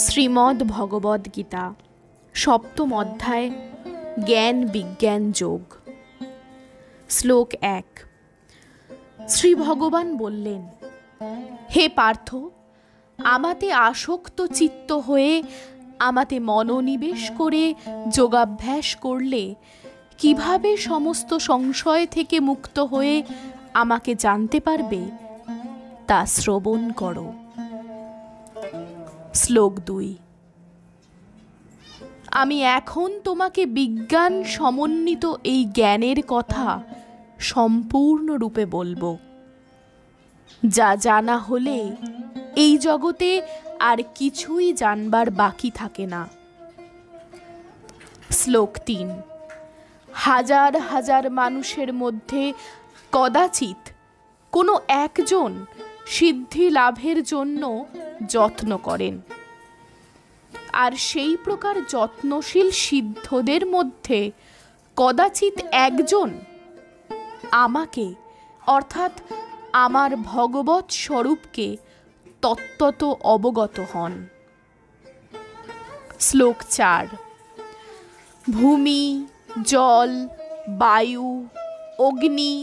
শ্রীমদ্ ভগবদ্ গীতা সপ্তম অধ্যায় জ্ঞান বিজ্ঞান যোগ। শ্লোক 1। শ্রী ভগবান বললেন, হে পার্থ, আমাতে আসক্ত চিত্ত হয়ে আমাতে মনোনিবেশ করে যোগাভ্যাস করলে কিভাবে সমস্ত সংশয় থেকে মুক্ত হয়ে আমাকে জানতে পারবে তা শ্রবণ করো। শ্লোক 2। আমি এখন তোমাকে বিজ্ঞান সমন্বিত এই জ্ঞানের কথা সম্পূর্ণরূপে বলবো, যা জানা হলে এই জগতে আর কিছুই জানবার বাকি থাকে না। শ্লোক 3। হাজার হাজার মানুষের মধ্যে কদাচিৎ কোনো একজন সিদ্ধি লাভের জন্য যত্ন করেন, আর সেই প্রকার যত্নশীল সিদ্ধদের মধ্যে কদাচিৎ একজন আমাকে অর্থাৎ আমার ভগবৎ স্বরূপকে তত্ত্বত অবগত হন। শ্লোক 4। ভূমি, জল, বায়ু, অগ্নি,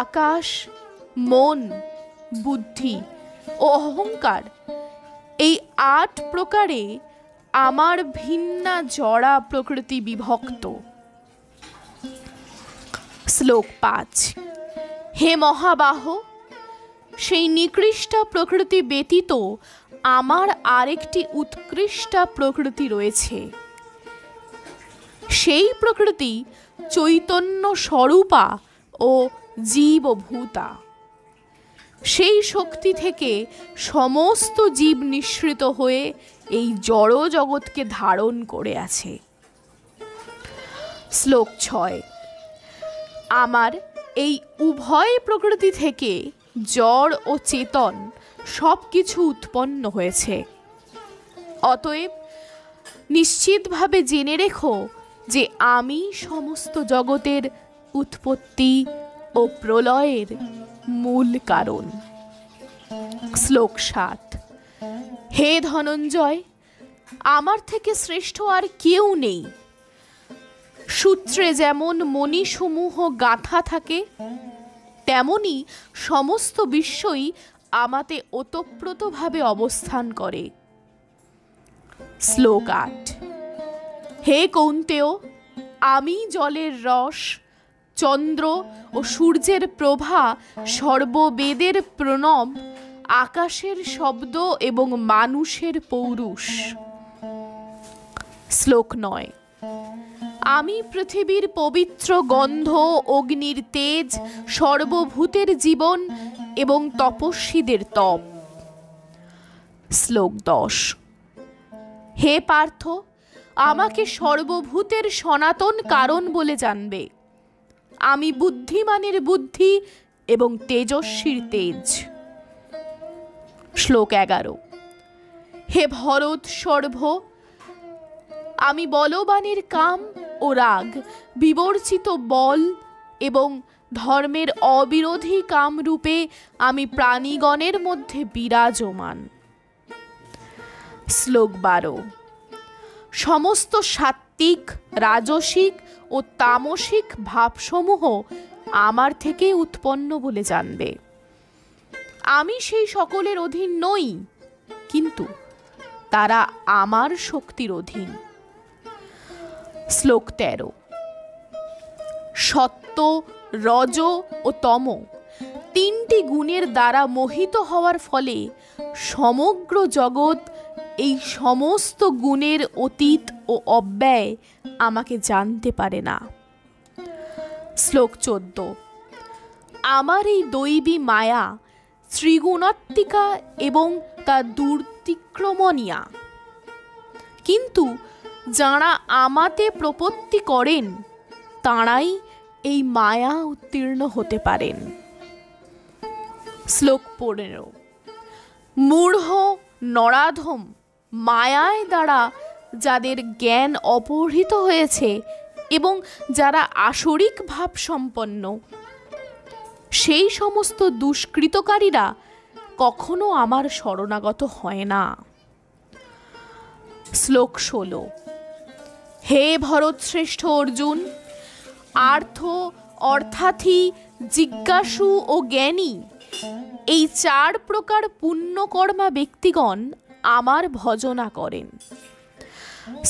আকাশ, মন, বুদ্ধি ও অহংকার এই 8 প্রকারে আমার ভিন্না জড়া প্রকৃতি বিভক্ত। শ্লোক 5। হে মহাবাহ, সেই নিকৃষ্টা প্রকৃতি ব্যতীত আমার আরেকটি উৎকৃষ্টা প্রকৃতি রয়েছে। সেই প্রকৃতি চৈতন্য স্বরূপা ও জীবভূতা। সেই শক্তি থেকে সমস্ত জীব নিঃসৃত হয়ে এই জড় জগৎকে ধারণ করে আছে। শ্লোক 6। আমার এই উভয় প্রকৃতি থেকে জড় ও চেতন সব কিছু উৎপন্ন হয়েছে। অতএব নিশ্চিতভাবে জেনে রেখো যে আমি সমস্ত জগতের উৎপত্তি ও প্রলয়ের মূল কারণ। শ্লোক 7। হে ধনঞ্জয়, আমার থেকে শ্রেষ্ঠ আর কেউ নেই। সূত্রে যেমন মণিসমূহ গাঁথা থাকে, তেমনি সমস্ত বিশ্বই আমাতে ওতপ্রোতভাবে অবস্থান করে। শ্লোক 8। হে কৌন্তেয়, আমি জলের রস, চন্দ্র ও সূর্যের প্রভা, সর্ববেদের প্রণব, আকাশের শব্দ এবং মানুষের পৌরুষ। শ্লোক 9। আমি পৃথিবীর পবিত্র গন্ধ, অগ্নির তেজ, সর্বভূতের জীবন এবং তপস্বীদের তপ। শ্লোক 10। হে পার্থ, আমাকে সর্বভূতের সনাতন কারণ বলে জানবে। আমি বুদ্ধিমানের বুদ্ধি এবং তেজস্বীর তেজ। শ্লোক 11। হে ভরত সর্ব, আমি বলবানের কাম ও রাগ, বিবর্জিত বল এবং ধর্মের অবিরোধী কাম রূপে আমি প্রাণীগণের মধ্যে বিরাজমান। শ্লোক 12। সমস্ত সাত্ত্বিক, রাজসিক ও তামসিক ভাবসমূহ আমার থেকে উৎপন্ন বলে জানবে। আমি সেই সকলের অধীন নই, কিন্তু তারা আমার শক্তির অধীন। শ্লোক 13। সত্য, রজ ও তম 3টি গুণের দ্বারা মোহিত হওয়ার ফলে সমগ্র জগৎ এই সমস্ত গুণের অতীত ও অব্যয় আমাকে জানতে পারে না। শ্লোক 14। আমার এই দৈবী মায়া ত্রিগুণাত্মিকা এবং তা দুর্তিক্রমণীয়া, কিন্তু যাঁরা আমাতে প্রপত্তি করেন তাঁরাই এই মায়া উত্তীর্ণ হতে পারেন। শ্লোক 15। মূঢ় নরাধম মায়ায় দ্বারা যাদের জ্ঞান অপহৃত হয়েছে এবং যারা আসরিক ভাব সম্পন্ন, সেই সমস্ত দুষ্কৃতকারীরা কখনো আমার শরণাগত হয় না। শ্লোক 16। হে ভরতশ্রেষ্ঠ অর্জুন, আর্থ, অর্থাথী, জিজ্ঞাসু ও জ্ঞানী, এই 4 প্রকার পুণ্যকর্মা ব্যক্তিগণ আমার ভজনা করেন।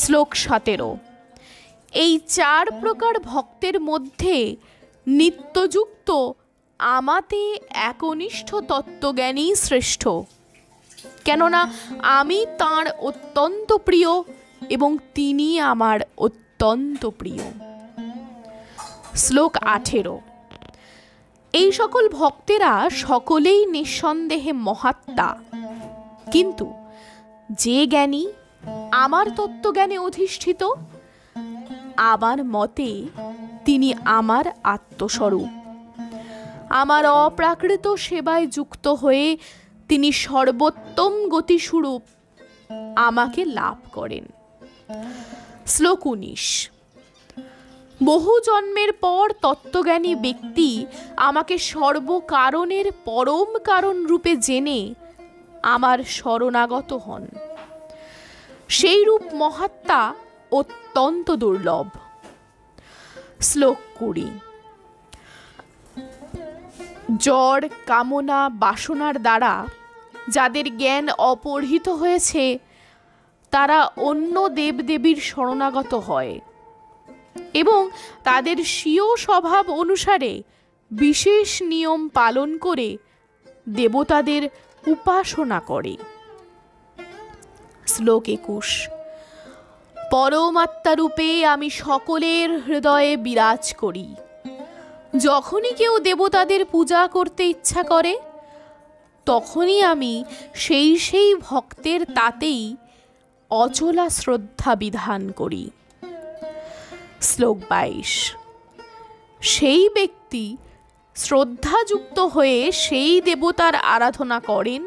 শ্লোক 17। এই 4 প্রকার ভক্তের মধ্যে নিত্যযুক্ত আমাতে একনিষ্ঠ তত্ত্বজ্ঞানী শ্রেষ্ঠ, কেননা আমি তাঁর অত্যন্ত প্রিয় এবং তিনি আমার অত্যন্ত প্রিয়। শ্লোক 18। এই সকল ভক্তেরা সকলেই নিঃসন্দেহে মহাত্মা, কিন্তু যে জ্ঞানী আমার তত্ত্বজ্ঞানে অধিষ্ঠিত, আমার মতে তিনি আমার আত্মস্বরূপ। আমার অপ্রাকৃত সেবায় যুক্ত হয়ে তিনি সর্বোত্তম গতিস্বরূপ আমাকে লাভ করেন। শ্লোক 19। বহু জন্মের পর তত্ত্বজ্ঞানী ব্যক্তি আমাকে সর্বকারণের পরম কারণ রূপে জেনে আমার শরণাগত হন। সেই রূপ মহাত্মা অত্যন্ত দুর্লভ। শ্লোক 20। জড়, কামনা, বাসনার দ্বারা যাদের জ্ঞান অপহৃত হয়েছে, তারা অন্য দেবদেবীর শরণাগত হয় এবং তাদের স্বীয় স্বভাব অনুসারে বিশেষ নিয়ম পালন করে দেবতাদের উপাসনা করে। শ্লোক 21। পরমাত্মারূপে আমি সকলের হৃদয়ে বিরাজ করি। যখনই কেউ দেবতাদের পূজা করতে ইচ্ছা করে, তখনই আমি সেই ভক্তের তাতেই অচলা শ্রদ্ধা বিধান করি। শ্লোক 22। সেই ব্যক্তি শ্রদ্ধাযুক্ত হয়ে সেই দেবতার আরাধনা করেন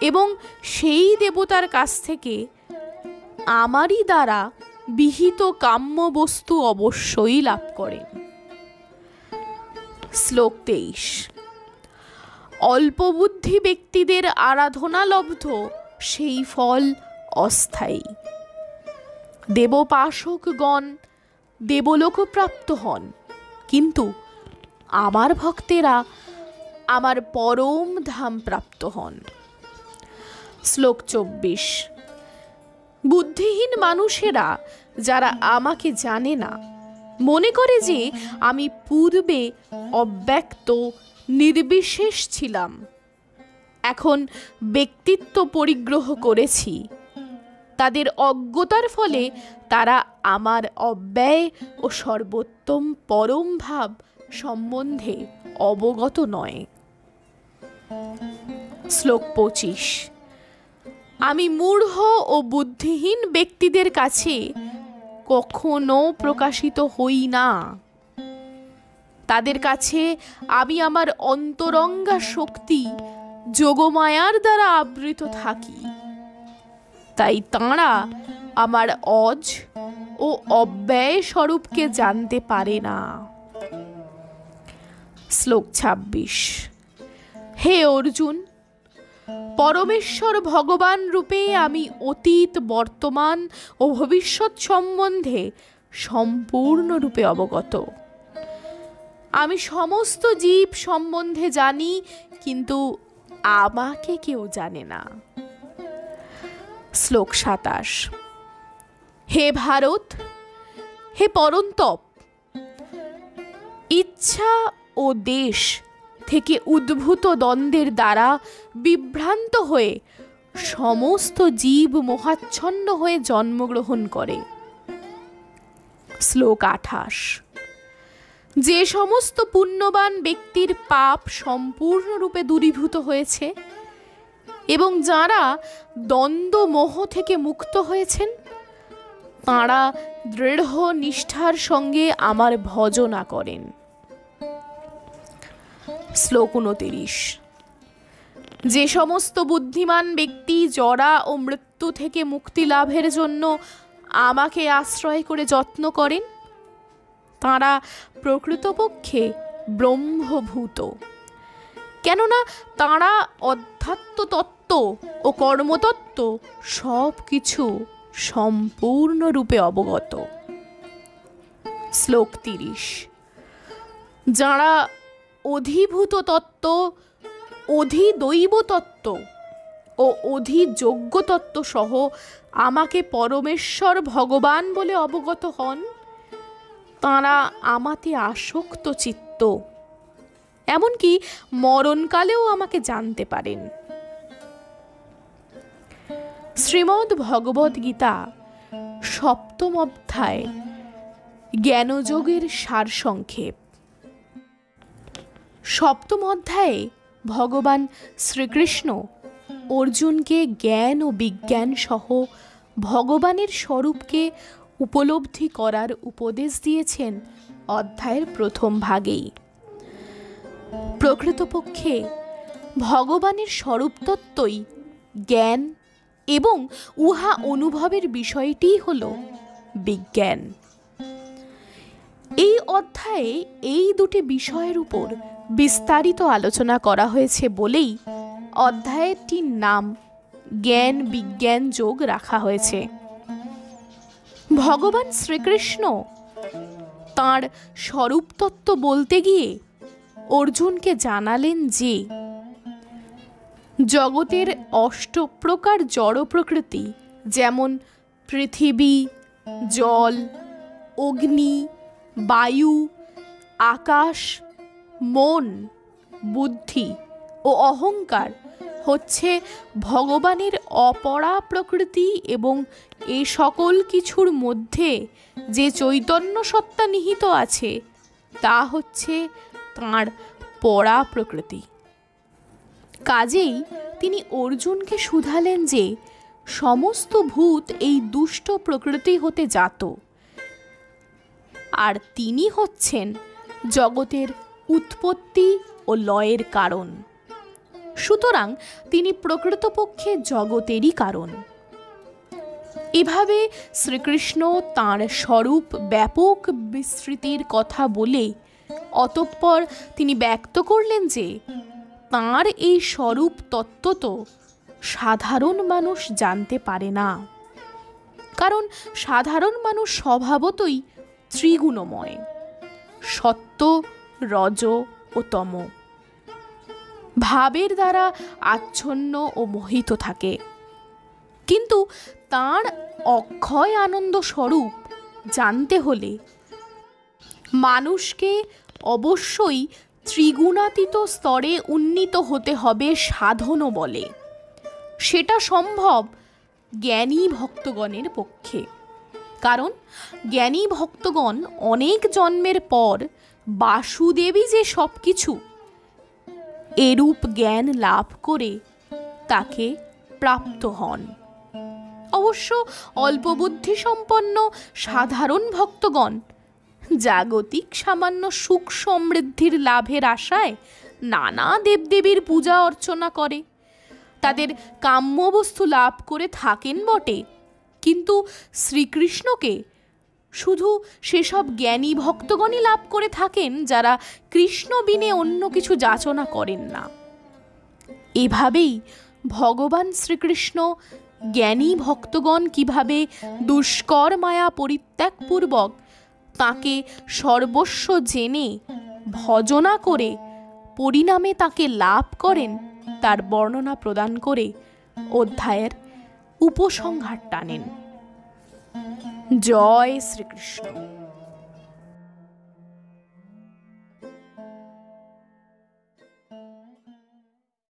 এবং সেই দেবতার কাছ থেকে আমারই দ্বারা বিহিত কাম্য বস্তু অবশ্যই লাভ করেন। শ্লোক 23। অল্পবুদ্ধি ব্যক্তিদের আরাধনা লব্ধ সেই ফল অস্থায়ী। দেবোপাসকগণ দেবলোক প্রাপ্ত হন, কিন্তু আমার ভক্তেরা আমার পরম ধাম প্রাপ্ত হন। শ্লোক 24। বুদ্ধিহীন মানুষেরা যারা আমাকে জানে না, মনে করে যে আমি পূর্বে অব্যক্ত নির্বিশেষ ছিলাম, এখন ব্যক্তিত্ব পরিগ্রহ করেছি, তাদের অজ্ঞতার ফলে তারা আমার অব্যয় ও সর্বোত্তম পরম ভাব সম্বন্ধে অবগত নয়। শ্লোক 25। আমি মূঢ় ও বুদ্ধিহীন ব্যক্তিদের কাছে কখনো প্রকাশিত হই না। তাদের কাছে আমি আমার অন্তরঙ্গা শক্তি যোগমায়ার দ্বারা আবৃত থাকি, তাই তাঁরা আমার অজ ও অব্যয় স্বরূপকে জানতে পারে না। শ্লোক 26। হে অর্জুন, পরমেশ্বর ভগবান রূপে আমি অতীত, বর্তমান ও ভবিষ্যৎ সম্বন্ধে সম্পূর্ণরূপে অবগত। আমি সমস্ত জীব সম্বন্ধে জানি, কিন্তু আমাকে কেউ জানে না। শ্লোক 27। হে ভারত, হে পরন্তপ, ইচ্ছা ও দেশ থেকে উদ্ভূত দ্বন্দ্বের দ্বারা বিভ্রান্ত হয়ে সমস্ত জীব মোহাচ্ছন্ন হয়ে জন্মগ্রহণ করে। শ্লোক 28। যে সমস্ত পুণ্যবান ব্যক্তির পাপ সম্পূর্ণরূপে দূরীভূত হয়েছে এবং যারা দ্বন্দ্ব মোহ থেকে মুক্ত হয়েছেন, তাঁরা দৃঢ় নিষ্ঠার সঙ্গে আমার ভজনা করেন। শ্লোক 29। যে সমস্ত বুদ্ধিমান ব্যক্তি জরা ও মৃত্যু থেকে মুক্তি লাভের জন্য আমাকে আশ্রয় করে যত্ন করেন, তাঁরা প্রকৃতপক্ষে ব্রহ্মভূত, কেননা তাঁরা অধ্যাত্ম তত্ত্ব ও কর্মতত্ত্ব সব কিছু সম্পূর্ণরূপে অবগত। শ্লোক 30। যাঁরা অধিভূত তত্ত্ব, অধিদৈব তত্ত্ব ও অধিযোগ্য তত্ত্ব সহ আমাকে পরমেশ্বর ভগবান বলে অবগত হন, তাঁরা আমাতে আসক্ত চিত্ত, এমনকি মরণকালেও আমাকে জানতে পারেন। শ্রীমদ্ ভগবদ্ গীতা 7ম অধ্যায় জ্ঞানযোগের সারসংক্ষেপ। 7ম অধ্যায়ে ভগবান শ্রীকৃষ্ণ অর্জুনকে জ্ঞান ও বিজ্ঞান সহ ভগবানের স্বরূপকে উপলব্ধি করার উপদেশ দিয়েছেন অধ্যায়ের প্রথম ভাগেই। প্রকৃতপক্ষে ভগবানের স্বরূপতত্ত্বই জ্ঞান এবং উহা অনুভবের বিষয়টিই হল বিজ্ঞান। এই অধ্যায়ে এই দুটি বিষয়ের উপর বিস্তারিত আলোচনা করা হয়েছে বলেই অধ্যায়টির নাম জ্ঞান বিজ্ঞান যোগ রাখা হয়েছে। ভগবান শ্রীকৃষ্ণ তাঁর স্বরূপতত্ত্ব বলতে গিয়ে অর্জুনকে জানালেন যে জগতের 8 প্রকার জড় প্রকৃতি, যেমন পৃথিবী, জল, অগ্নি, বায়ু, আকাশ, মন, বুদ্ধি ও অহংকার হচ্ছে ভগবানের অপরা প্রকৃতি, এবং এ সকল কিছুর মধ্যে যে চৈতন্য সত্তা নিহিত আছে তা হচ্ছে তাঁর পরা প্রকৃতি। কাজেই তিনি অর্জুনকে শুধালেন যে সমস্ত ভূত এই দুষ্ট প্রকৃতি হতে জাত, আর তিনি হচ্ছেন জগতের উৎপত্তি ও লয়ের কারণ। সুতরাং তিনি প্রকৃতপক্ষে জগতেরই কারণ। এভাবে শ্রীকৃষ্ণ তাঁর স্বরূপ ব্যাপক বিস্তৃতির কথা বলে অতঃপর তিনি ব্যক্ত করলেন যে তাঁর এই স্বরূপ তত্ত্ব তো সাধারণ মানুষ জানতে পারে না, কারণ সাধারণ মানুষ স্বভাবতই ত্রিগুণময়, সত্য, রজ ও তম, ভাবের দ্বারা আচ্ছন্ন ও মোহিত থাকে। কিন্তু তাঁর অক্ষয় আনন্দ স্বরূপ জানতে হলে মানুষকে অবশ্যই ত্রিগুণাতীত স্তরে উন্নীত হতে হবে সাধন বলে। সেটা সম্ভব জ্ঞানী ভক্তগণের পক্ষে, কারণ জ্ঞানী ভক্তগণ অনেক জন্মের পর বাসুদেবী যে সব কিছু, এরূপ জ্ঞান লাভ করে তাকে প্রাপ্ত হন। অবশ্য অল্প বুদ্ধি সম্পন্ন সাধারণ ভক্তগণ জাগতিক সামান্য সুখ সমৃদ্ধির লাভের আশায় নানা দেবদেবীর পূজা অর্চনা করে, তাদের কাম্য বস্তু লাভ করে থাকেন বটে, কিন্তু শ্রীকৃষ্ণকে শুধু সেসব জ্ঞানী ভক্তগণই লাভ করে থাকেন যারা কৃষ্ণ বিনে অন্য কিছু যাচনা করেন না। এভাবেই ভগবান শ্রীকৃষ্ণ জ্ঞানী ভক্তগণ কিভাবে দুষ্কর মায়া পরিত্যাগপূর্বক তাকে সর্বস্ব জেনে ভজনা করে পরিণামে তাকে লাভ করেন তার বর্ণনা প্রদান করে অধ্যায়ের উপসংহার টানেন। জয় শ্রীকৃষ্ণ।